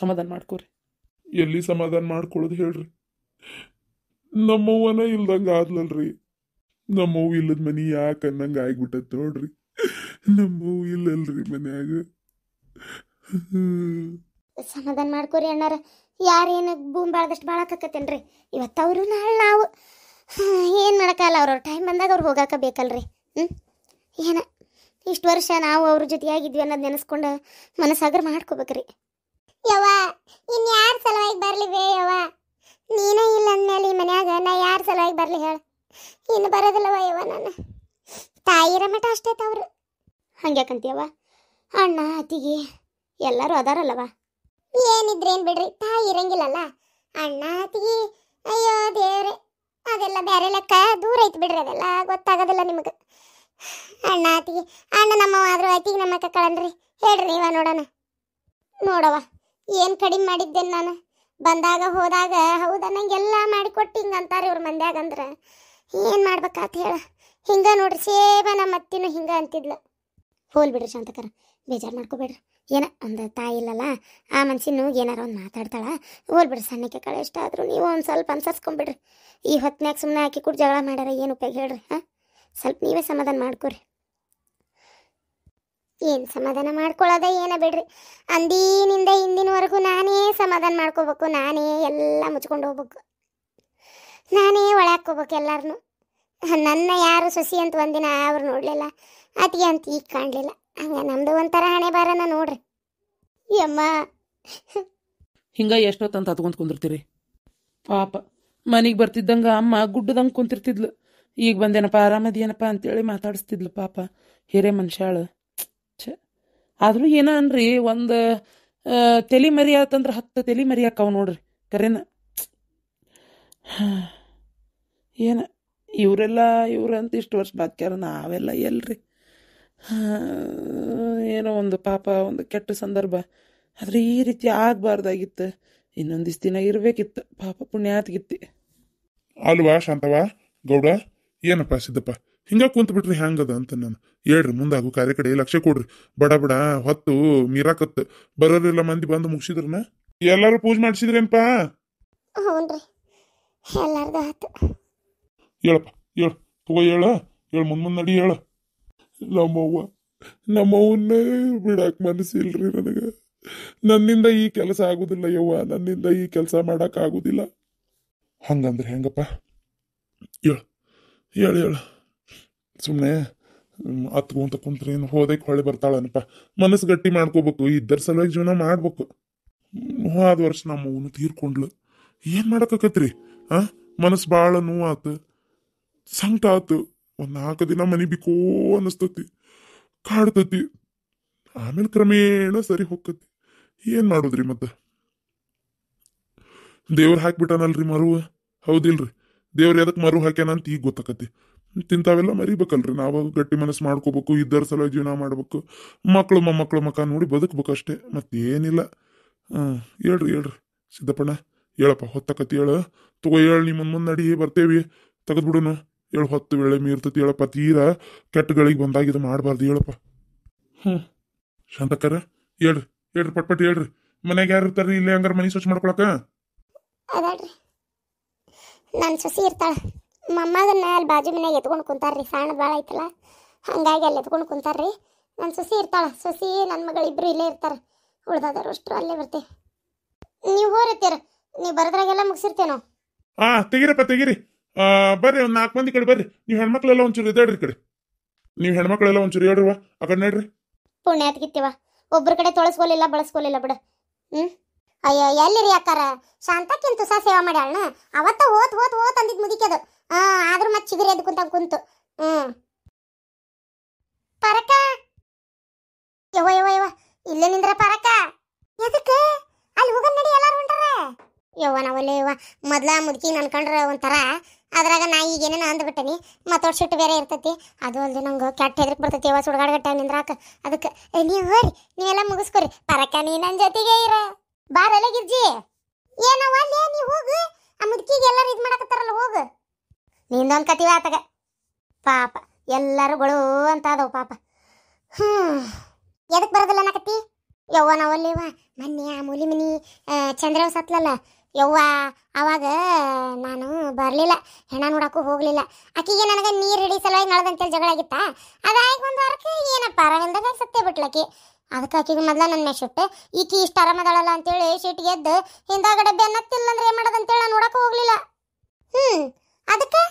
ಸಮಾಧಾನ ಮಾಡ್ಕೋರಿ. ಎಲ್ಲಿ ಸಮಾಧಾನ ಮಾಡ್ಕೊಳ್ಳೋದು ಹೇಳ್ರಿ? ನಮ್ಮವ್ವನ ಇಲ್ದಂಗೆ ಆದ್ಲಲ್ರಿ. ನಮ್ಮವ್ವ ಇಲ್ಲದ ಮನಿ ಯಾಕೆ ಅನ್ನಂಗೆ ಆಗ್ಬಿಟ್ಟತ್ ನೋಡ್ರಿ. ನಮ್ಮವ್ವ ಇಲ್ಲಲ್ರಿ ಮನ್ಯಾಗ. ಸಮಾಧಾನ ಮಾಡ್ಕೋರಿ ಅಣ್ಣಾರ. ಯಾರೇನು ಭೂಮಿ ಬಾಳದಷ್ಟು ಬಾಳಕತ್ತೇನ್ರಿ. ಇವತ್ತವರು ನಾಳೆ ನಾವು ಏನು ಮಾಡೋಕ್ಕಲ್ಲ. ಅವ್ರವ್ರ ಟೈಮ್ ಬಂದಾಗ ಅವ್ರು ಹೋಗಾಕ ಬೇಕಲ್ರಿ. ಏನ ಇಷ್ಟು ವರ್ಷ ನಾವು ಅವ್ರ ಜೊತೆಯಾಗಿದ್ವಿ ಅನ್ನೋದು ನೆನೆಸ್ಕೊಂಡು ಮನಸ್ಸಾಗ್ರ ಮಾಡ್ಕೋಬೇಕ್ರಿ. ಯವ್ವ ಇನ್ಯಾರ ಸಲುವಾಗಿ ಬರಲಿ ಬೇ ಯವ್ವ? ನೀನೇ ಇಲ್ಲ ಅಂದ್ಮೇಲೆ ಈ ಮನ್ಯಾಗ ನಾ ಯಾರ ಸಲುವಾಗಿ ಬರಲಿ ಹೇಳ? ಇನ್ನು ಬರೋದಿಲ್ಲವ ಯವ್ವ. ನಾನು ತಾಯಿರ ಮಠ ಅಷ್ಟೇ ತವ್ರು. ಹಂಗ್ಯಾಕಂತೀಯವ್ವ? ಅಣ್ಣ ಅತ್ತಿಗೆ ಎಲ್ಲರೂ ಅದಾರಲ್ಲವ. ಏನಿದ್ರೇನು ಬಿಡ್ರಿ, ತಾಯಿ ಇರಂಗಿಲ್ಲಲ್ಲ. ಅಣ್ಣ ಅತ್ತಿಗೆ ಅಯ್ಯೋ ದೇವ್ರೆ, ಅದೆಲ್ಲ ಬೇರೆ ಲೆಕ್ಕ. ದೂರ ಐತಿ ಬಿಡ್ರಿ, ಅದೆಲ್ಲ ಗೊತ್ತಾಗೋದಿಲ್ಲ ನಿಮಗೆ. ಅಣ್ಣ ಅತ್ತಿಗೆ, ಅಣ್ಣ ನಮ್ಮವ ಆದ್ರೂ ಅತ್ತಿಗೆ ನಮ್ಮ ಕಕ್ಕಳನ್ರಿ. ಹೇಳ್ರಿ ನೀವ ನೋಡೋಣ. ನೋಡವ ಏನು ಕಡಿಮೆ ಮಾಡಿದ್ದೇನೆ ನಾನು? ಬಂದಾಗ ಹೋದಾಗ ಹೌದಾ ನಂಗೆಲ್ಲ ಮಾಡಿಕೊಟ್ಟು ಹಿಂಗೆ ಅಂತಾರೆ ಇವ್ರ ಮಂದ್ಯಾಗ. ಅಂದ್ರೆ ಏನು ಮಾಡ್ಬೇಕಾತ ಹೇಳ? ಹಿಂಗೆ ನೋಡ್ರಿ, ಸೇವ ನಮ್ಮ ಅತ್ತಿನೂ ಹಿಂಗೆ ಅಂತಿದ್ಲು. ಹೋಲ್ ಬಿಡ್ರಿ ಶಾಂತಕರ, ಬೇಜಾರು ಮಾಡ್ಕೋಬೇಡ್ರಿ. ಏನ ಒಂದು ತಾಯಿ ಇಲ್ಲಲ್ಲ, ಆ ಮನ್ಸಿನ ಏನಾರ ಒಂದು ಮಾತಾಡ್ತಾಳ. ಹೋಲ್ ಬಿಡ್ರಿ, ಸಣ್ಣಕ್ಕೆ ಕಳೆ ಇಷ್ಟ ಆದರೂ ನೀವು ಒಂದು ಸ್ವಲ್ಪ ಅನ್ಸರ್ಸ್ಕೊಂಬಿಡ್ರಿ. ಈ ಹೊತ್ತಿನಾಗ ಸುಮ್ಮನೆ ಹಾಕಿ ಕೂಡ ಜಗಳ ಮಾಡ್ಯಾರ ಏನು ಉಪಯೋಗ ಹೇಳ್ರಿ? ಸ್ವಲ್ಪ ನೀವೇ ಸಮಾಧಾನ ಮಾಡ್ಕೊರಿ. ಏನು ಸಮಾಧಾನ ಮಾಡ್ಕೊಳ್ಳೋದ ಏನ ಬಿಡ್ರಿ. ಅಂದಿನಿಂದ ಇಂದಿನವರೆಗೂ ನಾನೇ ಸಮಾಧಾನ ಮಾಡ್ಕೋಬೇಕು, ನಾನೇ ಎಲ್ಲ ಮುಚ್ಕೊಂಡು ಹೋಗ್ಬೇಕು, ನಾನೇ ಒಳಾಕೋಬೇಕು ಎಲ್ಲಾರನು. ನನ್ನ ಯಾರು ಸೊಸಿ ಅಂತ ಒಂದಿನ ಅವ್ರು ನೋಡಲಿಲ್ಲ, ಅತಿಗೆ ಅಂತ ಈಗ ಕಾಣಲಿಲ್ಲ. ಹಂಗೆ ನಮ್ಮದು ಒಂಥರ ಹಣೆ ಬಾರನ ನೋಡ್ರಿ. ಯಮ್ಮ ಹಿಂಗೆ ಎಷ್ಟೊತ್ತಂತ ಹತ್ಕೊಂತ ಕುಂದಿರ್ತೀರಿ? ಪಾಪ ಮನೆಗೆ ಬರ್ತಿದ್ದಂಗೆ ಅಮ್ಮ ಗುಡ್ಡದಂಗೆ ಕುಂತಿರ್ತಿದ್ಲು. ಈಗ ಬಂದೇನಪ್ಪ ಆರಾಮದೇನಪ್ಪ ಅಂತೇಳಿ ಮಾತಾಡಿಸ್ತಿದ್ಲು. ಪಾಪ ಹಿರೇ ಮನುಷ್ಯಾಳು. ಛೆ, ಆದರೂ ಏನ ಅನ್ರಿ, ಒಂದು ತಲೆ ಮರಿ ಆತಂದ್ರೆ 10 ತಲೆ ಮರಿ ಹಾಕಾವ್ ನೋಡ್ರಿ. ಕರೆನ ಏನ ಇವರೆಲ್ಲ ಇವ್ರಂತ ಇಷ್ಟು ವರ್ಷ ಬಾಕ್ಯಾರ, ನಾವೆಲ್ಲ ಎಲ್ರಿ? ಏನೋ ಒಂದು ಪಾಪ, ಒಂದು ಕೆಟ್ಟ ಸಂದರ್ಭ. ಆದರೆ ಈ ರೀತಿ ಆಗಬಾರ್ದಾಗಿತ್ತು. ಇನ್ನೊಂದಿಷ್ಟು ದಿನ ಇರಬೇಕಿತ್ತು. ಪಾಪ ಪುಣ್ಯಾತ್ಗಿತ್ತಿ ಅಲ್ವಾ ಶಾಂತವ ಗೌಡ? ಏನಪ್ಪ ಸಿದ್ದಪ್ಪ ಹಿಂಗ ಕುಂತ ಬಿಟ್ರಿ ಹ್ಯಾಂಗದ ಅಂತ ನಾನು ಹೇಳ್ರಿ. ಮುಂದಾಗು ಕಾರ್ಯ ಕಡೆ ಲಕ್ಷ್ಯ ಕೊಡ್ರಿ. ಬಡ ಬಡ ಹೊತ್ತು ಮೀರಾಕತ್ ಬರೋರೆಲ್ಲ ಮಂದಿ ಬಂದು ಮುಗಿಸಿದ್ರನ? ಎಲ್ಲಾರು ಪೂಜೆ ಮಾಡಿಸಿದ್ರೇನಪ್ಪ? ಹ್ಞೂನ್ರಿ, ಎಲ್ಲಾರ್ದು ಆತು. ಹೇಳಪ್ಪ ಹೇಳು, ತಗೋ ಹೇಳು ಮುಂದ್ ನಡಿ ಹೇಳ. ನಮ್ಮವ್ವನ್ನ ಬಿಡಾಕ್ ಮನಸ್ಸಿಲ್ರಿ ನನಗೆ. ನನ್ನಿಂದ ಈ ಕೆಲಸ ಆಗುದಿಲ್ಲ ಯವ್ವ, ನನ್ನಿಂದ ಈ ಕೆಲಸ ಮಾಡಕ್ ಆಗುದಿಲ್ಲ. ಹಂಗಂದ್ರೆ ಹೆಂಗಪ್ಪ? ಹೇಳು ಸುಮ್ಮನೆ ಹತ್ಕೊಂತ ಕುಂತ್ರಿ ಹೋದಕ್ಕೆ ಹೊಳೆ ಬರ್ತಾಳನಪ್ಪ. ಮನಸ್ಸು ಗಟ್ಟಿ ಮಾಡ್ಕೋಬೇಕು, ಇದ್ದರ ಸಲುವಾಗಿ ಜೀವನ ಮಾಡ್ಬೇಕು. ಹೋದ ವರ್ಷ ನಮ್ಮವನು ತೀರ್ಕೊಂಡ್ಲು. ಏನ್ ಮಾಡಕತ್ರಿ? ಮನಸ್ಸು ಭಾಳ ನೋವಾತು, ಸಂಕಟ ಆತು. ಒಂದು 4 ದಿನ ಮನಿ ಬಿಕೋ ಅನಿಸ್ತತಿ, ಕಾಡ್ತತಿ. ಆಮೇಲೆ ಕ್ರಮೇಣ ಸರಿ ಹೋಗ್ತತಿ. ಏನ್ ಮಾಡುದ್ರಿ ಮತ್ತೆ? ದೇವ್ರ ಹಾಕ್ಬಿಟ್ಟಾನಲ್ರಿ ಮರುವ, ಹೌದಿಲ್ರಿ? ದೇವ್ರ ಎದಕ್ ಮರು ಹಾಕ್ಯಾನಂತ ಈಗ ಗೊತ್ತಾಕತಿ. ತಿಂತಾವೆಲ್ಲ ಮರಿಬೇಕಲ್ರಿ. ನಾವು ಗಟ್ಟಿ ಮನಸ್ಸು ಮಾಡ್ಕೋಬೇಕು, ಇದ್ದರ ಸಲುವಾಗಿ ಜೀವನ ಮಾಡ್ಬೇಕು, ಮಕ್ಕಳು ಮೊಮ್ಮಕ್ಕಳು ಮಕ್ಕ ನೋಡಿ ಬದುಕ್ಬೇಕು ಅಷ್ಟೇ, ಮತ್ತೇನಿಲ್ಲ. ಹೇಳ್ರಿ ಸಿದ್ದಪ್ಪಣ್ಣ, ಹೇಳಪ್ಪ. ಹೊತ್ತಕತಿ ಹೇಳ, ತಗೋ ಹೇಳಿ. ನಿಮ್ಮ ಮುಂದೆ ನಡಿ, ಬರ್ತೇವಿ, ತೆಗೆದ್ಬಿಡುನು. ಹೇಳು, ಹೊತ್ತು ವೇಳೆ ಮೀರ್ತತಿ ಹೇಳಪ್ಪ. ತೀರಾ ಕೆಟ್ಟಗಳಿಗೆ ಬಂದಾಗ ಇದು ಮಾಡಬಾರ್ದು ಹೇಳಪ್ಪ. ಶಾಂತಕ್ಕರ ಹೇಳ್ರಿ ಪಟ್ಪಟ್ ಹೇಳ್ರಿ. ಮನ್ಯಾಗ ಯಾರು ಇರ್ತಾರ್ರಿ? ಇಲ್ಲೇ ಹಂಗಾರ ಮನೆ ಸ್ವಚ್ಛ ಮಾಡ್ಕೊಳಕ? ಅದಾಳ್ರಿ, ನನ್ನ ಸೊಸಿ ಇರ್ತಾಳ. ಮೊಮ್ಮಗನ್ನ ಅಲ್ಲಿ ಬಾಜು ಮನ್ಯಾಗ ಎತ್ಕೊಂಡು ಕುಂತಾರ್ರಿ. ಸಣ್ಣ ಭಾಳ ಐತಲ್ಲ, ಹಂಗಾಗಿ ಅಲ್ಲಿ ಎತ್ಕೊಂಡು ಕುಂತಾರ್ರಿ. ನನ್ನ ಸೊಸಿ ಇರ್ತಾಳ. ಸೊಸಿ ನನ್ನ ಮಗಳು ಇಬ್ರು ಇಲ್ಲೇ ಇರ್ತಾರೆ. ಉಳ್ದಾದವ್ರು ಅಷ್ಟರು ಅಲ್ಲೇ ಬರ್ತೀವಿ. ನೀವು ಹೋರತ್ತೀರ, ನೀವು ಬರೋದ್ರಾಗೆಲ್ಲ ಮುಗಿಸಿರ್ತೇವೆ ನಾವು. ತೆಗಿರಪ್ಪ ತೆಗಿರಿ. ಬರ್ರಿ, ಒಂದು 4 ಮಂದಿ ಕಡೆ ಬರ್ರಿ. ನೀವು ಹೆಣ್ಮಕ್ಳೆಲ್ಲ ಒಂಚೂರು ಇದಾಡ್ರಿ ಕಡೆ. ನೀವು ಹೆಣ್ಮಕ್ಳೆಲ್ಲ ಒಂಚೂರು ಹೇಳ್ರಿವ ಆ ಕಡೆ ನಡ್ರಿ. ಪುಣ್ಯಾತ್ಗಿತ್ತೀವ, ಒಬ್ಬರ ಕಡೆ ತೊಳಸ್ಕೊಲಿಲ್ಲ ಬಳಸ್ಕೊಲಿಲ್ಲ ಬಿಡ. ಅಯ್ಯೋ ಎಲ್ಲಿರಿ ಅಕ್ಕಾರ? ಶಾಂತಕ್ಕಿಂತ ಸಹ ಸೇವಾ ಮಾಡ್ಯಾಳಣ. ಅವತ್ತ ಹೋತ್ ಅಂದಿದ್ ಮುದಿಕದು. ಆದ್ರೂ ಮತ್ತೆ ಚಿಗುರಿ ಎದ್ದು ಕುಂತು ಪರಕ ಯವ್ವ ಇಲ್ಲೇ ನಿಂದ್ರ ಪರಕ. ಎದಕ್ಕೆ? ಅಲ್ಲಿ ಹೋಗ ನಡಿ, ಎಲ್ಲಾರು ಹೊಂಟಾರ. ಯವ್ವ ನಾವಲ್ಲೇ ಯವ್ವ ಮೊದ್ಲ ಮುದುಕಿ ಅನ್ಕೊಂಡ್ರ ಒಂಥರ, ಅದ್ರಾಗ ನಾ ಈಗ ಏನೇನು ಅಂದ್ಬಿಟ್ಟನಿ. ಮತ್ತೊಟ್ಟು ಸಿಟ್ಟು ಬೇರೆ ಇರ್ತೈತಿ. ಅದು ಅಲ್ಲದೆ ನಂಗೆ ಕೆಟ್ಟ ಹೆದರಿಕೆ ಬರ್ತೈತಿ ಯವ್ವ ಸುಡ್ಗಾಡ್ಗಟ್ಟ ನಿಂದ್ರಾಕ. ಅದಕ್ಕೆ ನೀವು ಹೋರಿ, ನೀವೆಲ್ಲ ಮುಗಿಸ್ಕೊರಿ. ಪರಕ ನೀ ನನ್ನ ಜೊತೆಗೆ ಇರ. ಬಾರಲ್ಲ ಗಿರ್ಜಿ. ಏನವ ಅಲ್ಲೇ ನೀವು ಹೋಗು, ಆ ಮುದುಕಿಗೆ ಎಲ್ಲರೂ ಇದು ಮಾಡಕತ್ತಾರಲ್ಲ, ಹೋಗು. ನಿಂದೊಂದು ಕತಿವ ಆತಗ. ಪಾಪ ಎಲ್ಲರೂ ಗೊಳು ಅಂತ ಅದಾವ ಪಾಪ. ಎದಕ್ಕೆ ಬರೋದಿಲ್ಲ ಅನ್ನಕತ್ತಿ? ಯವ್ವ ನಾವಲ್ಲಿವ ಮೊನ್ನೆ ಆ ಮೂಲಿ ಮನಿ ಚಂದ್ರವ್ ಸತ್ಲಲ್ಲ ಯವ್ವ, ಅವಾಗ ನಾನು ಬರಲಿಲ್ಲ, ಹೆಣ ನೋಡಕ್ಕೂ ಹೋಗಲಿಲ್ಲ. ಆಕಿಗೆ ನನಗೆ ನೀರು ಹಿಡಿ ಸಲುವಾಗಿ ನಳದಂತೇಳಿ ಜಗಳ ಆಗಿತ್ತ. ಅದಾಗಿ ಒಂದು ವಾರಕ್ಕೆ ಏನಪ್ಪ ಅರಾಮಿಲ್ದಾಗ ಸತ್ತೇ ಬಿಟ್ಲಕ್ಕಿ. ಅದಕ್ಕೆ ಆಕಿಗೆ ಮೊದಲ ನನ್ನ ಮೇಲೆ ಸಿಟ್ಟು. ಈಕಿ ಇಷ್ಟು ಆರಾಮದಾಳಲ್ಲ ಅಂತೇಳಿ ಸಿಟ್ಟಿಗೆ ಎದ್ದು ಹಿಂದಾಗಡೆ ಬೆನ್ನತ್ತಿಲ್ಲ ಅಂದ್ರೆ ಏನು ಮಾಡೋದಂತೇಳಿ ನಾನು ನೋಡಕ್ಕೂ ಹೋಗಲಿಲ್ಲ. ಅದಕ್ಕೆ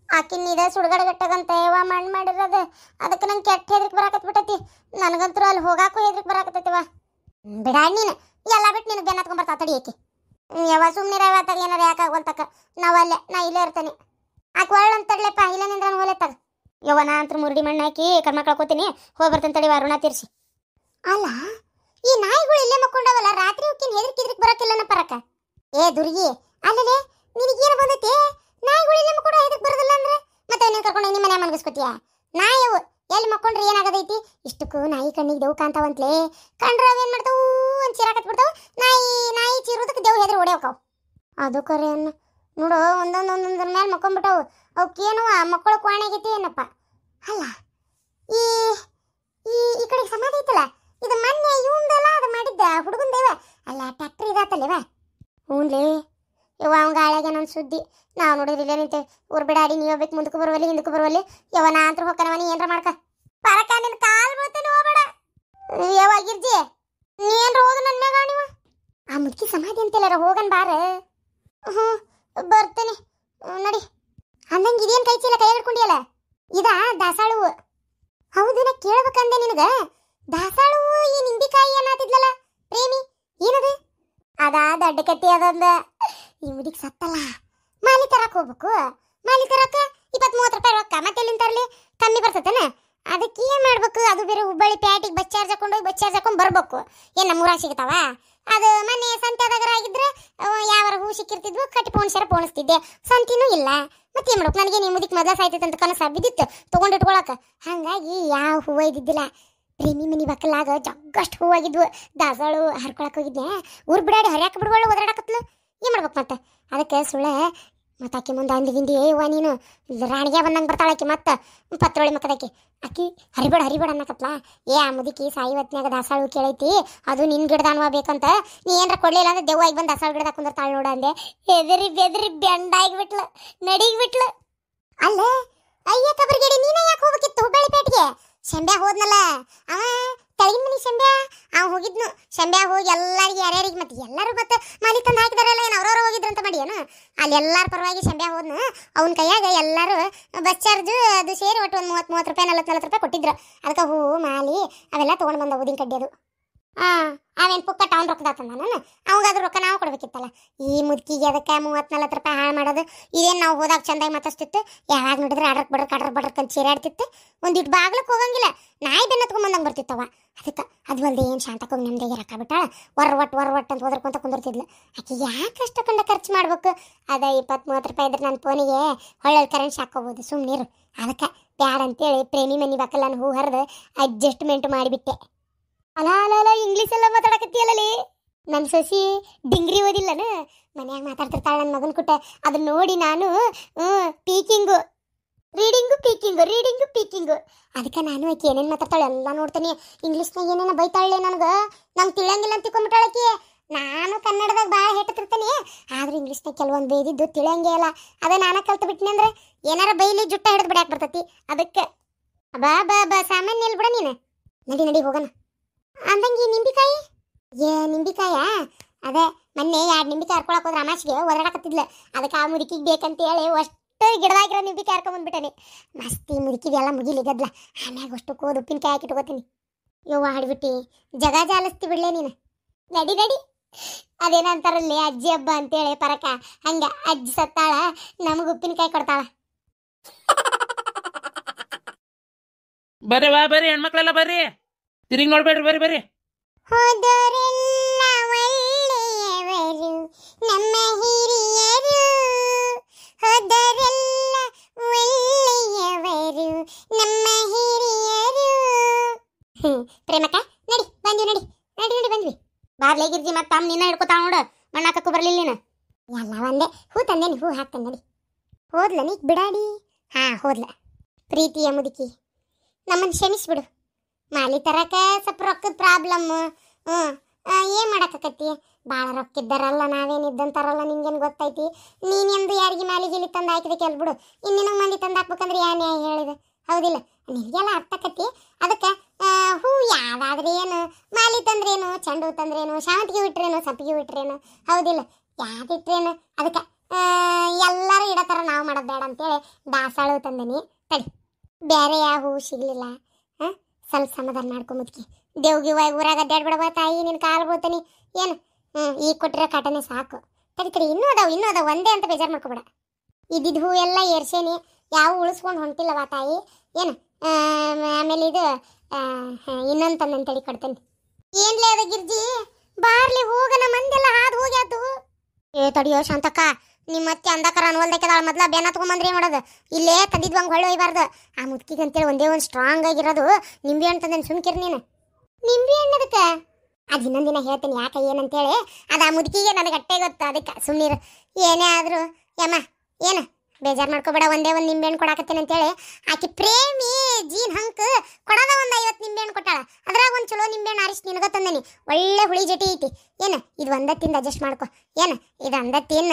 ಆಕಿನ ಇದೆ ಸುಡುಗಡೆ ಗಟ್ಟಗಂತ ಯವ್ವ ಮಣ್ಣು ಮಾಡಿರೋದು. ಅದಕ್ಕೆ ನಂಗೆ ಕೆಟ್ಟ ಹೆದ್ರಿಕೆ ಬರಾಕತ್ಬಿಟ್ಟೈತಿ. ನನಗಂತೂ ಅಲ್ಲಿ ಹೋಗಾಕೂ ಹೆದ್ರಿಕೆ ಬರಾಕತ್ತೈತಿವ. ಬಿಡಾಡ್ ನೀನು ಎಲ್ಲ ಬಿಟ್ಟು ನೀನು ಬೆನ್ನ ಹತ್ಕೊಂಡ್ಬರ್ತಾ ತಡಿ ಆಕಿ. ಯಾವ ಸುಮ್ಮನೆ ತಗ ಏನಾರ ಯಾಕಾಗೋಲ್ತಕ್ಕ ನಾವಲ್ಲೇ ನಾ ಇಲ್ಲೇ ಇರ್ತೀನಿ. ಆಕೆ ಒಳ್ಳೆ ಅಂತಡ್ಲೆಪ್ಪ ಇಲ್ಲ ನಿಂದ್ರ ಹೋಲೆ ತಗ. ಯವ್ವ ನಾ ಅಂತೂ ಮುರುಡಿ ಮಣ್ಣು ಹಾಕಿ ಕರ್ಮ ಕಳ್ಕೊತೀನಿ. ಹೋಗಿ ಬರ್ತೇನೆ ತಡಿ ರುಣ ತೀರ್ಸಿ. ಅಲ್ಲ ಈ ನಾಯಿಗಳು ಇಲ್ಲೇ ಮಕ್ಕೊಂಡವಲ್ಲ, ರಾತ್ರಿ ಹೋಗಿನ ಹೆದ್ರಿಕಿದ್ರಿಕ್ ಬರಕ್ಕಿಲ್ಲನ ಪರಕ. ಏ ದುರ್ಗಿ ಅಲ್ಲೇ ನಿನಗೇನು ಬಂದೈತಿ? ನಾಯಿಗಳು ಇಲ್ಲೇ ಮಕ್ಕೊಂಡು ಹೆದಕ್ ಬರೋದಿಲ್ಲ ಅಂದ್ರೆ ಮತ್ತೆ ನೀನು ಕರ್ಕೊಂಡು ನಿಮ್ಮ ಮನೆ ಮನ್ಗಿಸ್ಕೊತೀಯ? ನಾಯವು ಎಲ್ಲಿ ಮಕ್ಕೊಂಡ್ರೆ ಏನಾಗದೈತಿ? ಇಷ್ಟಕ್ಕೂ ನಾಯಿ ಕಣ್ಣಿಗೆ ದೇವು ಕಾಂತಾವಂತ್ಲೇ. ಕಂಡ್ರೆ ಅವೇನು ಮಾಡ್ತಾವು ಅಂತ ಚೀರಾಕತ್ ಬಿಡ್ತಾವು. ನಾಯಿ ಚೀರೋದಕ್ಕೆ ದೇವು ಹೆದ್ರು ಹೊಡೆಯೋಕಾವು. ಅದು ಕರೆ ಅನ್ನ ನೋಡು, ಒಂದೊಂದೊಂದೊಂದ್ರ ಮೇಲೆ ಮಕ್ಕೊಂಡ್ಬಿಟ್ಟವು. ಅವಕ್ಕೇನು ಮಕ್ಕಳು ಕ್ವಾಣೆ ಆಗೈತಿ ಏನಪ್ಪ. ಅಲ್ಲ ಈ ಈ ಈ ಕಡೆಗೆ ಸಮಾಧಿ ಐತಲ್ಲ, ಇದು ಮೊನ್ನೆ ಇವಂದೆಲ್ಲ ಅದು ಮಾಡಿದ್ದ ಹುಡುಗಂದೇವ ಅಲ್ಲ, ಟ್ಯಾಕ್ಟ್ರಿ ಇದಾತಲ್ಲೇವ. ಹ್ಞೂನ್ಲೇ ಯವ್ವ ಅವಂಗ ಹಾಳಾಗ ನನ್ನ ಸುದ್ದಿ. ನಾವು ನೋಡಿದ್ರೆ ಇಲ್ಲೇ ನಿಂತೆ ಊರ್ ಬಿಡಾಡಿ ನೀವು ಬೇಕು ಮುಂದಕ್ಕೆ ಬರುವಲ್ಲಿ ಹಿಂದಕ್ಕೆ ಬರುವಲ್ಲಿ. ಯವ್ವ ನಾ ಅಂತ ಹೋಗ್ಕನವ, ನೀ ಏನ್ರ ಮಾಡ್ಕ ಪರಕ ನಿನ್ನ ಕಾಲು ಬೀಳ್ತೇನೆ ಹೋಗ್ಬೇಡ. ಯವ್ವ ಗಿರ್ಜಿ ನೀ ಏನ್ರ ಹೋದು ನನ್ನ ಮ್ಯಾಗ ನೀವು ಆ ಮುದುಕಿ ಸಮಾಧಿ ಅಂತೆಲ್ಲಾರ ಹೋಗನ್ ಬಾರ. ಬರ್ತೇನೆ ನಡಿ. ಅಂದಂಗೆ ಇದೇನು ಕೈ ಚೀಲ ಕೈ ಹಿಡ್ಕೊಂಡಿಯಲ್ಲ, ಇದಾ ದಾಸಾಳು? ಹೌದು ನಾ ಕೇಳ್ಬೇಕಂದೆ ನಿನಗ. ದಾಸಾಳು ಈ ನಿಂಬಿಕಾಯಿ ಏನಾತಿದ್ಲಲ್ಲ ಪ್ರೇಮಿ, ಏನದು? ಅದಾ ದಡ್ಡ ಕಟ್ಟಿ ಅದಂದ. ಈ ಮುದಿಗೆ ಸತ್ತಲ್ಲ, ಮಾಲಿ ತರಕ್ ಹೋಗ್ಬೇಕು. ಮಾಲಿ ತರಕ 20-30 ರೂಪಾಯಿ ರೊಕ್ಕ ಮತ್ತೆ ಎಲ್ಲಿಂದ ತರಲಿ? ಕಮ್ಮಿ ಬರ್ತತೇನ? ಅದಕ್ಕೆ ಏನ್ ಮಾಡ್ಬೇಕು? ಅದು ಬೇರೆ ಹುಬ್ಬಳ್ಳಿ ಪ್ಯಾಟಿಗೆ ಬಸ್ ಚಾರ್ಜ್ ಹಾಕೊಂಡೋಗಿ ಬಸ್ ಚಾರ್ಜ್ ಹಾಕೊಂಡ್ ಬರ್ಬೇಕು. ಏನ್ ನಮ್ಮೂರಾಗ ಸಿಗ್ತಾವ? ಅದು ಮನೆ ಸಂತ್ಯಾದಾಗರ ಆಗಿದ್ರೆ ಯಾವಾರ ಹೂ ಸಿಕ್ಕಿರ್ತಿದ್ವು, ಕಟ್ಟಿ ಪೋಣಿಸ್ತಿದ್ದೆ. ಸಂತಿನೂ ಇಲ್ಲ, ಮತ್ತೆ ಏನ್ ಮಾಡ್ಬೇಕು? ನನಗೆ ನೀವು ಮುದಿಕ್ ಮೊದಲ ಸಾಯ್ತೈತೆ ಅಂತ ಕನಸ ಬಿದ್ದಿತ್ತು ತಗೊಂಡಿಟ್ಕೊಳಕ. ಹಂಗಾಗಿ ಯಾವ ಹೂವ ಇದ್ದಿದ್ದಿಲ್ಲ. ಪ್ರೇಮಿ ಮನಿ ಬಕ್ಕಲಾಗ ಜಗ್ಗಷ್ಟು ಹೂವಾಗಿದ್ವು. ದಾಸಾಳು ಹರ್ಕೊಳಕ್ ಹೋಗಿದ್ದೆ. ಊರ್ ಬಿಡಾಡಿ ಹರ್ಯಾಕ ಬಿಡುವಳು ಓದಾಡಕತ್ಲು. ಏನ್ ಮಾಡ್ಬೇಕು ಮತ್ತೆ? ಅದಕ್ಕೆ ಸುಳ್ಳೆ ಮತ್ತೆ ಆಕಿ ಮುಂದೆ ಅಂದಿ ಏವ ನೀನು ರಾಣಿಗೆ ಬಂದಂಗೆ ಬರ್ತಾಳಾಕಿ. ಮತ್ತೆ ಪತ್ರೊಳಿ ಮಕ್ಕದಾಕಿ ಆಕಿ ಹರಿಬೇಡ ಅನ್ನಕತ್ಲ. ಏ ಆ ಮುದುಕಿ ಸಾಯಿ ಹೊತ್ನ್ಯಾಗ ದಾಸಾಳು ಕೇಳೈತಿ, ಅದು ನಿನ್ ಗಿಡದಾನುವ ಬೇಕಂತ. ನೀ ಏನ್ರ ಕೊಡ್ಲಿಲ್ಲ ಅಂದ್ರೆ ದೆವ್ವಾಗಿ ಬಂದು ದಾಸಾಳು ಗಿಡದಾಗ ಕುಂದಿರ್ತಾಳ ನೋಡ ಅಂದೆ. ಬೆದರಿ ಬೆಂಡಾಗಿಬಿಟ್ಲು, ನಡಿಗ್ಬಿಟ್ಲು. ಅಲ್ಲ ಅಯ್ಯ ಕಬರ್ಗೇಡಿ, ನೀನೇ ಯಾಕೆ ಹೋಗ್ಬೇಕಿತ್ತು ಹುಬ್ಬಳ್ಳಿ ಪೇಟೆಗೆ? ಶಂಬ್ಯಾ ಹೋದ್ನಲ್ಲ ಅವ, ತೆಳಗಿನ ಮನಿ ಶಂಬ್ಯಾ. ಅವ ಹೋಗಿದ್ನು. ಶಂಬ್ಯಾ ಹೋಗಿ ಎಲ್ಲರಿಗೆ ಯಾರ್ಯಾರಿಗೆ ಮತ್ತೆ ಎಲ್ಲರೂ ಮತ್ತೆ ಮಾಲಿ ತಂದು ಹಾಕಿದಾರಲ್ಲ, ಏನು ಅವ್ರವ್ರು ಹೋಗಿದ್ರಂತ ಮಾಡಿ ಏನು? ಅಲ್ಲಿ ಎಲ್ಲಾರ ಪರವಾಗಿ ಶಂಬ್ಯಾ ಹೋದ್ನು. ಅವನ ಕೈಯಾಗ ಎಲ್ಲರೂ ಬಸ್ ಚಾರ್ಜ್ ಅದು ಸೇರಿ ಒಟ್ಟು ಒಂದು 30 ರೂಪಾಯಿ 40 ರೂಪಾಯಿ ಕೊಟ್ಟಿದ್ರು. ಅದಕ್ಕೆ ಹೂ ಮಾಲಿ ಅವೆಲ್ಲ ತೊಗೊಂಡು ಬಂದ ಊದಿನ ಕಡ್ಡಿ. ಅದು ಅವೇನು ಪುಕ್ಕಟ್ಟ ಅವ್ನು ರೊಕ್ಕದಾತಂದ ನಾನು. ಅವಾಗಾದ್ರೂ ರೊಕ್ಕ ನಾವು ಕೊಡ್ಬೇಕಿತ್ತಲ್ಲ. ಈ ಮುದುಕಿಗೆ ಅದಕ್ಕೆ 30-40 ರೂಪಾಯಿ ಹಾಳು ಮಾಡೋದು. ಇದೇನು ನಾವು ಹೋದಾಗ ಚಂದಾಗಿ ಮತ್ತಿಸ್ತಿತ್ತು. ಯಾವಾಗ ನೋಡಿದ್ರೆ ಅಡ್ರಕ್ ಬಡ್ರಕ್ ಅಂತ ಚೀರಾಡ್ತಿತ್ತು. ಒಂದಿಟ್ಟು ಬಾಗ್ಲಕ್ಕೆ ಹೋಗಂಗಿಲ್ಲ, ನಾಯಿ ಬೆನ್ನ ತಗೊಂಬಂದಂಗೆ ಬರ್ತಿತ್ತವ. ಅದಕ್ಕೆ ಅದು ಅಲ್ಲದೆ ಏನು ಶಾಂತಕ್ಕೆ ಹೋಗಿ ನಮ್ದಾಗೆ ರೊಕ್ಕ ಬಿಟ್ಟಾಳ. ಒರ್ವಟ್ ಅಂತ ಹೋದ್ರಕೊಂತ ಕುಂದಿರ್ತಿದ್ಲು. ಆಕೆ ಯಾಕೆ ಅಷ್ಟು ಕಂಡ ಖರ್ಚು ಮಾಡ್ಬೇಕು? ಅದ 20-30 ರೂಪಾಯಿ ಇದ್ರೆ ನನ್ನ ಫೋನಿಗೆ ಹೊಳ್ಳೆ ಕರೆನ್ಸಿ ಹಾಕೋಬೋದು, ಸುಮ್ಮನಿರು. ಅದಕ್ಕೆ ಬ್ಯಾಡ ಅಂತೇಳಿ ಪ್ರೇಮಿ ಮನಿ ಬಾಕಲ್ಲ ನಾನು ಹೂ ಹರಿದು ಅಡ್ಜಸ್ಟ್ಮೆಂಟ್ ಮಾಡಿಬಿಟ್ಟೆ. ಅಲ್ಲ ಇಂಗ್ಲೀಷ್ ಎಲ್ಲ ಮಾತಾಡಕತ್ತೀಯಲ್ಲೇ. ನನ್ನ ಸೊಸಿ ಡಿಂಗ್ರಿ ಓದಿಲ್ಲನ, ಮನ್ಯಾಗ ಮಾತಾಡ್ತಿರ್ತಾಳೆ ನನ್ನ ಮಗನ ಕುಟ್ಟ. ಅದನ್ನ ನೋಡಿ ನಾನು ರೀಡಿಂಗು ಪೀಕಿಂಗು ಅದಕ್ಕೆ ನಾನು ಆಕೆ ಏನೇನು ಮಾತಾಡ್ತಾಳೆ ಎಲ್ಲ ನೋಡ್ತೀನಿ. ಇಂಗ್ಲೀಷ್ನಾಗ ಏನೇನ ಬೈತಾಳೆ ನಂಗೆ ತಿಳಿಯಂಗಿಲ್ಲ ಅಂತ ತಿಳ್ಕೊಂಬಿಟ್ಟಾಳಕಿ. ನಾನು ಕನ್ನಡದಾಗ ಭಾಳ ಹೆಟ್ಟತಿರ್ತೀನಿ, ಆದ್ರೆ ಇಂಗ್ಲೀಷ್ನಾಗ ಕೆಲವೊಂದು ಬೇದಿದ್ದು ತಿಳಿಯಂಗೇ ಇಲ್ಲ. ಅದೇ ನಾನು ಕಲ್ತು ಬಿಟ್ಟಿನಿ ಅಂದ್ರೆ ಏನಾರ ಬೈಲಿ ಜುಟ್ಟ ಹಿಡಿದು ಬಿಡಾಕ್ ಬರ್ತೈತಿ. ಅದಕ್ಕೆ ಬಾ ಸಾಮಾನ್ಯ ಎಲ್ಲಿ ಬಿಡ ನೀನು. ನಡಿ ಹೋಗೋಣ. ಅಂದಂಗೆ ನಿಂಬಿಕಾಯಿ ನಿಂಬಿಕಾಯ ಅದೇ ಮೊನ್ನೆ 2 ನಿಂಬಿಕಾಯಿ ಹರ್ಕೊಳಕ್ ಹೋದ್ರೆ ಅಮಾಸಿಗೆ ಒದರಾಡಕತ್ತಿದ್ಲು. ಅದಕ್ಕೆ ಆ ಮುದುಕಿಗೆ ಬೇಕಂತ ಹೇಳಿ ಅಷ್ಟು ಗಿಡದಾಗಿರೋ ನಿಂಬಿಕಾಯಿ ಹರ್ಕೊಂಬಂದ್ಬಿಟ್ಟೇನೆ. ಮಸ್ತಿ ಮುದುಕಿದೆಲ್ಲ ಮುಗಿಲಿಗದ್ಲ. ಆಮ್ಯಾಗ ಅಷ್ಟು ಕೋದು ಉಪ್ಪಿನಕಾಯಿ ಹಾಕಿ ಇಟ್ಕೋತೀನಿ. ಯವ್ವ ಹಾಡ್ಬಿಟ್ಟು ಜಗ ಜಾಲಿಸ್ತಿ ಬಿಡ್ಲೇ ನೀನು. ನಡಿ ಅದೇನಂತಾರಲ್ಲಿ ಅಜ್ಜಿ ಹಬ್ಬ ಅಂತೇಳಿ ಪರಕ, ಹಂಗ ಅಜ್ಜಿ ಸತ್ತಾಳ, ನಮಗೆ ಉಪ್ಪಿನಕಾಯಿ ಕೊಡ್ತಾಳ. ಬರ್ರಿ ಹೆಣ್ಮಕ್ಳೆಲ್ಲ ಬರ್ರಿ, ತಿರುಗಿ ನೋಡ್ಬೇಡ್ರಿ, ಬರ್ರಿ. ಹೋದರೆಲ್ಲ ಒಳ್ಳೆಯವರು ನಮ್ಮ ಹಿರಿಯರು, ಹೋದರೆಲ್ಲ ಒಳ್ಳೆಯವರು ನಮ್ಮ ಹಿರಿಯರು. ಪ್ರೇಮಕ್ಕ ನಡಿ ಬಂದ್ವಿ. ಬಾರ್ಲೆ ಗಿರ್ಜಿ ಮತ್ತೆ ತಮ್ಮ ನಿನ್ನ ಹಿಡ್ಕೊತಾಳ ನೋಡು. ಮಣ್ಣಾಕಕ್ಕೂ ಬರ್ಲಿಲ್ಲ ನೀನು. ಎಲ್ಲ ಒಂದೇ. ಹೂ ತಂದೇನಿ, ಹೂ ಹಾಕ್ತಾನೆ ನಡಿ. ಹೋದ್ಲ ನೀ ಬಿಡಾಡಿ? ಹೋದ್ಲ. ಪ್ರೀತಿಯ ಮುದುಕಿ, ನಮ್ಮನ್ನು ಕ್ಷಮಿಸ್ಬಿಡು. ಮಾಲಿ ತರಕ ಸ್ವಲ್ಪ ರೊಕ್ಕದ ಪ್ರಾಬ್ಲಮ್, ಏನ್ ಮಾಡಕತ್ತಿ? ಭಾಳ ರೊಕ್ಕಿದ್ದಾರಲ್ಲ, ನಾವೇನಿದ್ದಂತಾರಲ್ಲ, ನಿಂಗೇನು ಗೊತ್ತೈತಿ? ನೀನೆಂದು ಯಾರಿಗೆ ಮಾಲಿಗಿಲಿ ತಂದು ಹಾಕಿದೆ ಕೆಲ್ ಬಿಡು. ಇನ್ನಿನ ಮಂದಿ ತಂದು ಹಾಕ್ಬೇಕಂದ್ರೆ ಯಾ ನ್ಯಾಯ ಹೇಳಿದೆ? ಹೌದಿಲ್ಲ? ನಿನಗೆಲ್ಲ ಅರ್ಥಕತ್ತಿ. ಅದಕ್ಕೆ ಹೂ ಯಾವ್ದಾದ್ರೆ ಏನು, ಮಾಲಿ ತಂದ್ರೇನು, ಚೆಂಡು ಹೂ ತಂದ್ರೇನು, ಶಾವಂತಿಗೆ ಬಿಟ್ರೇನು, ಸಂಪಿಗೆ ಬಿಟ್ರೇನು, ಹೌದಿಲ್ಲ? ಯಾವ್ದಿಟ್ರೇನು? ಅದಕ್ಕೆ ಎಲ್ಲರೂ ಇಡೋ ಥರ ನಾವು ಮಾಡೋದು ಬೇಡ ಅಂತೇಳಿ ದಾಸಾಳು ತಂದೀನಿ. ತಡಿ, ಬೇರೆ ಯಾವ ಹೂ ಸಿಗ್ಲಿಲ್ಲ. ಸ್ವಲ್ಪ ಸಮಾಧಾನ ಮಾಡ್ಕೊಂಬುದ್ಕಿ. ದೇವ್ಗಿವ ಊರಾಗ ಅಡ್ಡಾಡ್ಬಿಡವ ತಾಯಿ, ನಿನ್ನ ಕಾಲು ಬೀಳ್ತಾನೆ ಏನು? ಈಗ ಕೊಟ್ಟಿರೋ ಕಾಟನೇ ಸಾಕು. ತಡಿ ಇನ್ನೂ ಅದಾವ ಒಂದೇ ಅಂತ ಬೇಜಾರು ಮಾಡ್ಕೊಬೇಡ. ಇದ್ದಿದ್ದು ಹೂ ಎಲ್ಲ ಏರ್ಸೇನಿ, ಯಾವ ಉಳಿಸ್ಕೊಂಡು ಹೊಂಟಿಲ್ಲವ ತಾಯಿ ಏನು. ಆಮೇಲೆ ಇದು ಇನ್ನೊಂದು ತಂದನ್ ತಡಿ ಕೊಡ್ತೇನೆ. ಏನ್ಲೇ ಅದ ಗಿರ್ಜಿ, ಬಾರ್ಲಿ ಹೋಗನ, ಮಂದೆಲ್ಲ ಹಾದು ಹೋಗ್ಯಾತು. ತಡಿಯೋ ಶಾಂತಕ್ಕ, ನಿಮ್ಮ ಮತ್ತೆ ಅಂದಕರ ಅನ್ವಲ್ದಕ್ಕೆದಾಳ ಮೊದ್ಲ ಬೇನ ತಗೊಂಬಂದ್ರೆ ಮಾಡೋದು. ಇಲ್ಲೇ ತಂದಿದ್ವು ಹಂಗೆ ಹೊಳ್ಳಿ ಒಯ್ಬಾರ್ದು. ಆ ಮುದ್ಕಿಗೆ ಅಂತೇಳಿ ಒಂದೇ ಒಂದು ಸ್ಟ್ರಾಂಗ್ ಆಗಿರೋದು ನಿಂಬೆ ಹಣ್ಣು ತಂದೇನು. ಸುಮ್ಕಿರ್ ನೀನು. ನಿಂಬೆ ಹಣ್ಣು ಅದಕ್ಕೆ ಅದು ಇನ್ನೊಂದು ದಿನ ಹೇಳ್ತೀನಿ ಯಾಕೆ ಏನಂತೇಳಿ. ಅದು ಆ ಮುದುಕಿಗೆ ನನಗೆ ಅಟ್ಟೆ ಗೊತ್ತು, ಅದಕ್ಕೆ ಸುಮ್ಮನಿರು. ಏನೇ ಆದರೂ ಯಮ್ಮ ಏನು ಬೇಜಾರು ಮಾಡ್ಕೋಬೇಡ, ಒಂದೇ ಒಂದು ನಿಂಬೆಹಣ್ಣು ಕೊಡಾಕತ್ತೇನೆ ಅಂತೇಳಿ. ಆಕೆ ಪ್ರೇಮಿ ಜೀನ್ ಹಂಕ್ ಕೊಡೋದ ಒಂದು 50 ನಿಂಬೆಹಣ್ಣು ಕೊಟ್ಟಾಳ. ಅದ್ರಾಗ ಒಂದು ಚಲೋ ನಿಂಬೆಹಣ್ಣು ಆರಿಸಿ ನಿನಗ ತಂದೇನಿ. ಒಳ್ಳೆ ಹುಳಿ ಜಟಿ ಐತಿ. ಏನು ಇದು ಒಂದ ತಿಂದು ಅಡ್ಜಸ್ಟ್ ಮಾಡ್ಕೊ. ಏನು ಇದು ಅಂದ ತಿನ್ನ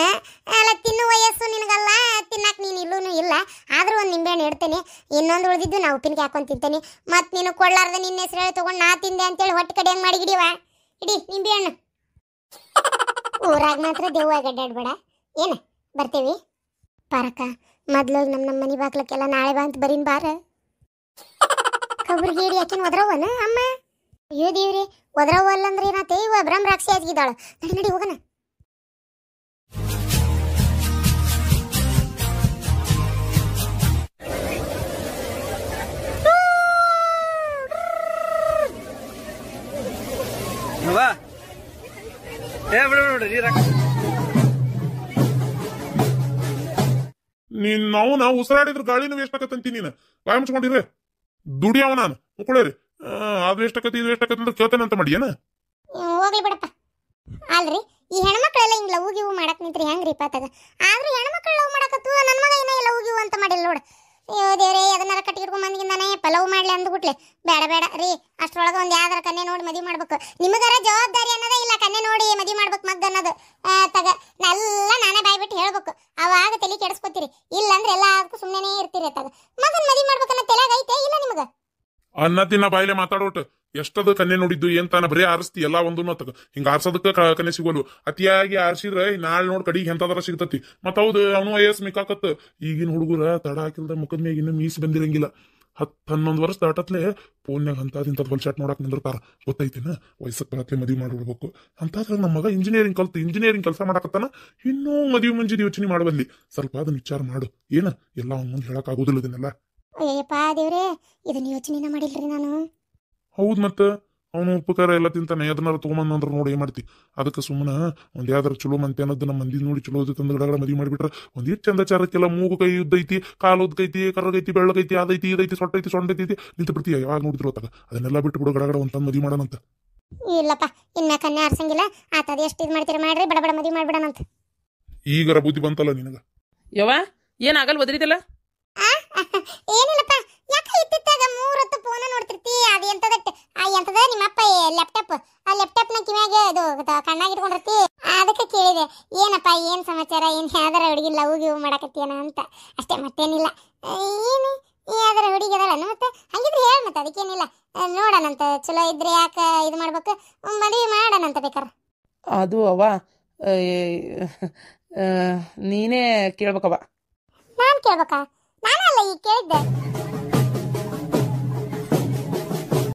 ಅಲ್ಲ, ತಿನ್ನು ವಯಸ್ಸು ನಿನಗಲ್ಲ, ತಿನ್ನಕ್ಕೆ ನೀನು ಇಲ್ಲೂ ಇಲ್ಲ. ಆದರೂ ಒಂದು ನಿಂಬೆಹಣ್ಣು ಇಡ್ತೇನೆ. ಇನ್ನೊಂದು ಉಳಿದಿದ್ದು ನಾ ಉಪ್ಪಿನಕಾಯಿ ಹಾಕೊಂಡು ತಿಂತೇನೆ. ಮತ್ತು ನೀನು ಕೊಡ್ಲಾರ್ದ ನಿನ್ನ ಹೆಸರು ಹೇಳಿ ತೊಗೊಂಡು ನಾ ತಿಂದೆ ಅಂತೇಳಿ ಹೊಟ್ಟೆ ಕಡೆ ಹೆಂಗೆ ಮಾಡಿಗಿಡಿವ. ಇಡಿ ನಿಂಬೆಹಣ್ಣು. ಊರಾಗ ಮಾತ್ರ ದೇವ್ವಾಗ ಅಡ್ಡಾಡ್ಬೇಡ. ಏನು ಬರ್ತೀವಿ ಪಾರಕ್ಕ. ಮೊದ್ಲು ನಮ್ಮ ಮನೆ ಬಾಗ್ಲಕ್ಕೆಲ್ಲ ನಾಳೆ ಬಾ ಅಂತ ಬರೀನ್ ಬಾರ. ಕಬ್ರಿಗೆ ಹೇಳಿ ಯಾಕಿನ ಒದ್ರವನ ಅಮ್ಮ? ಅಯ್ಯೋ ದೇವ್ರಿ, ಒದ್ರವಲ್ಲ ಅಂದ್ರೆ ಏನಾತೆ? ಇವ ಬ್ರಹ್ಮರಾಕ್ಷಿ ಆಗಿದ್ದಾಳ. ನಡಿ ಹೋಗೋಣ. ನಾವು ಉಸಿರಾಡಿದ್ರ ಗಾಳಿನೂ ವೇಸ್ಟ್ ಆಕತ್ತಂತಿ. ನೀನು ಬಾಯ್ ಮುಚ್ಕೊಂಡಿರ್ರಿ, ದುಡಿಯವ ನಾನು ಮುಕ್ಕೊಳ್ಳೇರಿ. ಅದು ವೇಸ್ಟ್ ಆಕತಿ ಇದು ವೇಸ್ಟ್ ಆಕತಿ ಅಂದ್ರೆ ಕೇಳ್ತೇನೆ ಅಂತ ಮಾಡಿ ಏನ? ಹೋಗ್ಲಿ ಬಿಡಪ್ಪ. ಅಲ್ರಿ, ಈ ಹೆಣ್ಮಕ್ಳೆಲ್ಲ ಹಿಂಗ್ ಲವ್ ಗಿವ್ ಮಾಡಕ್ ನಿಂತ್ರಿ ಹೆಂಗ್ರಿ ಪಾತಾಗ? ಆದ್ರೂ ಹೆಣ್ಮಕ್ಳು ಲವ್ ಮಾಡಕತ್ತು, ನನ್ನ ಮಗ ಏನ ಲವ್ ಗಿವ್ ಅಂತ ಮಾಡಿಲ್ಲ ನೋಡು. ಅಯ್ಯೋ ದೇವ್ರೇ, ಅದನ್ನೆಲ್ಲ ಕಟ್ಟಿಗಿಡ್ಕೊಂಡ್ ಬಂದಿದ್ದಾನೆ ಪಲವ್ ಮಾಡ್ಲಿ ಅಂದ್ಬಿಟ್ಲೆ. ಬೇಡ ರೀ, ಅಷ್ಟ್ರೊಳಗೆ ಒಂದು ಯಾವ್ದಾರ ಕನ್ಯೆ ನೋಡಿ ಮದುವೆ ಮಾಡ್ಬೇಕು. ನಿಮಗಾರ ಜವಾಬ್ದಾರಿ ಅನ್ನೋದೇ ಇಲ್ಲ. ಕನ್ಯೆ ನೋಡಿ ಮದುವೆ ಮಾಡ್ಬೇಕು ಮಗ್ ಅನ್ನೋದು ತಗ ಎಲ್ಲ ನಾನೇ ಬಾಯ್ಬಿಟ್ಟು ಹೇಳ್ಬೇಕು. ಅವಾಗ ತಲೆ ಕೆಡಿಸ್ಕೊತೀರಿ. ಇಲ್ಲಂದ್ರೆ ಎಲ್ಲದಕ್ಕೂ ಸುಮ್ಮನೆ ಇರ್ತೀರಿ. ತಗ ಮಗನ್ ಮದುವೆ ಮಾಡ್ಬೇಕನ್ನೋ ತಲೆಯಾಗ ಐತೆ ಇಲ್ಲ ನಿಮಗ? ಅನ್ನ ತಿನ್ನ ಬಾಯಿಲೆ ಮಾತಾಡೋಟ್ ಎಷ್ಟದ ಕನ್ಯೆ ನೋಡಿದ್ದು ಏನ್ ತಾನ ಬರೀ ಆರಿಸ್ತಿ ಎಲ್ಲ ಒಂದು ತಗ. ಹಿಂಗ ಆರ್ಸೋದಕ್ಕ ಕನ್ಯೆ ಸಿಗೋಲು. ಅತಿಯಾಗಿ ಆರ್ಸಿದ್ರೆ ನಾಳೆ ನೋಡ್ ಕಡಿಗೆ ಎಂತದರ ಸಿಗ್ತತಿ. ಮತ್ ಹೌದು, ಅವನು ವಯಸ್ಸು ಮಿಕ್ಕಾಕತ್. ಈಗಿನ ಹುಡುಗರ ತಡ ಹಾಕಿಲ್ದ ಮುಖದ ಮ್ಯಾಗ ಇನ್ನು ಮೀಸಿ ಬಂದಿರಂಗಿಲ್ಲ. 10-11 ವರ್ಷ ದಾಟತ್ಲೆ ಫೋನ್ಯಾಗ ಇಂಥದ್ ಹೊಲ್ಸಾಟ್ ನೋಡಕ್ ನಿಂದಿರ್ತಾರ. ಗೊತ್ತೈತಿನ? ವಯಸ್ಸಕ್ಕೆ ಬರತ್ಲೆ ಮದುವೆ ಮಾಡ್ಬಿಡ್ಬೇಕು ಅಂತಾದ್ರೆ. ನಮ್ಮ ಮಗ ಇಂಜಿನಿಯರಿಂಗ್ ಕೆಲಸ ಮಾಡಕತ್ತಾನ. ಇನ್ನೂ ಮದುವೆ ಮುಂಜಿದ ಯೋಚನೆ ಮಾಡಬಲ್ಲಿ. ಸ್ವಲ್ಪ ಅದನ್ನ ವಿಚಾರ ಮಾಡು. ಏನ ಎಲ್ಲ ಅವ್ನ ಮುಂದೆ ಹೇಳಕ್ ಆಗೋದಿಲ್ಲ ಇದನ್ನೆಲ್ಲ. ಅಯ್ಯಪ್ಪ ದೇವ್ರೆ, ಇದನ್ನ ಯೋಚನೆನ ಮಾಡಿಲ್ರಿ ನಾನು. ಹೌದ್ ಮತ್ತ ಅವನು ಉಪಕಾರ ಎಲ್ಲ ತಿಂತಾನೆ. ಅದನ್ನಾರು ತೊಗೊಂಬಂದ್ರ ನೋಡಿ ಏನ್ ಮಾಡ್ತಿ? ಅದಕ್ಕೆ ಸುಮ್ಮನೆ ಒಂದ್ ಯಾವ್ದಾರ ಚಲೋ ಮಂತೆ ಅನ್ನೋದು ನಮ್ಮ ಮಂದಿ ನೋಡಿ ಚಲೋ ತಂದು ಗಡಗಡ ಮದುವೆ ಮಾಡಿಬಿಟ್ರ ಒಂದಿಷ್ಟು ಚಂದಚಾರಕ್ಕೆಲ್ಲ ಮೂಗು ಕೈ ಉದ್ದೈತಿ, ಕಾಲು ಉದ್ದೈತಿ, ಕರ್ರಗೈತಿ, ಬೆಳ್ಳಗೈತಿ, ಅದೈತಿ ಇದೈತಿ, ಸೊಟ್ಟೈತಿ, ಸೊಂಡೈತಿ ನಿಂತು ಬಿಡ್ತೀಯ. ಯಾವಾಗ ನೋಡಿದ್ರು ಹೊತ್ತಾಗ ಅದನ್ನೆಲ್ಲ ಬಿಟ್ಟು ಬಿಡು, ಗಡಗಡ ಒಂದ್ ತಂದು ಮದುವೆ ಮಾಡೋಣಂತ. ಇಲ್ಲಪ್ಪ, ಇನ್ನ ಕನ್ಯಾ ಆರ್ಸಂಗಿಲ್ಲ. ಆತದ ಎಷ್ಟು ಇದು ಮಾಡ್ತೀರ ಮಾಡ್ರಿ, ಬಡ ಮದುವೆ ಮಾಡ್ಬಿಡೋಣಂತ. ಈಗರ ಬುದ್ಧಿ ಬಂತಲ್ಲ ನಿನಗ? ಯವ್ವ ಏನಾಗಲ್ ಒದರಿದಲ್ಲ? ಏನಿಲ್ಲಪ್ಪ, ಯಾಕೆ ಇತ್ತಿತ್ತಾಗ 3 ಹೊತ್ತು ಫೋನ್ ನೋಡ್ತಿರ್ತಿ? ಅದು ಎಂತದ ನಿಮ್ಮಪ್ಪ ಲ್ಯಾಪ್ಟಾಪ್, ಆ ಲ್ಯಾಪ್ಟಾಪ್ನ ಕಿವ್ಯಾಗ ಇದು ಕಣ್ಣಾಗ ಇಟ್ಕೊಂಡಿರ್ತಿ. ಅದಕ್ಕೆ ಕೇಳಿದೆ, ಏನಪ್ಪ ಏನ್ ಸಮಾಚಾರ, ಏನ್ ಯಾವ್ದಾರ ಹುಡುಗಿ ಲವ್ ಗಿವ್ ಮಾಡಕತ್ತೀಯನ ಅಂತ ಅಷ್ಟೇ, ಮತ್ತೇನಿಲ್ಲ. ಏನು ಯಾವ್ದಾರ ಹುಡುಗಿ ಅದಲ್ಲ ಮತ್ತೆ? ಹಂಗಿದ್ರೆ ಹೇಳ, ಮತ್ತೆ ಅದಕ್ಕೇನಿಲ್ಲ. ನೋಡೋಣಂತ, ಚಲೋ ಇದ್ರೆ ಯಾಕೆ ಇದು ಮಾಡ್ಬೇಕು, ಮದುವೆ ಮಾಡೋಣಂತ ಬೇಕಾರ. ಅದು ಅವ್ವ ನೀನೇ ಕೇಳ್ಬೇಕವ್ವ. ನಾನ್ ಕೇಳ್ಬೇಕಾ? ನಾನಲ್ಲ ಈಗ ಕೇಳಿದ್ದೆ.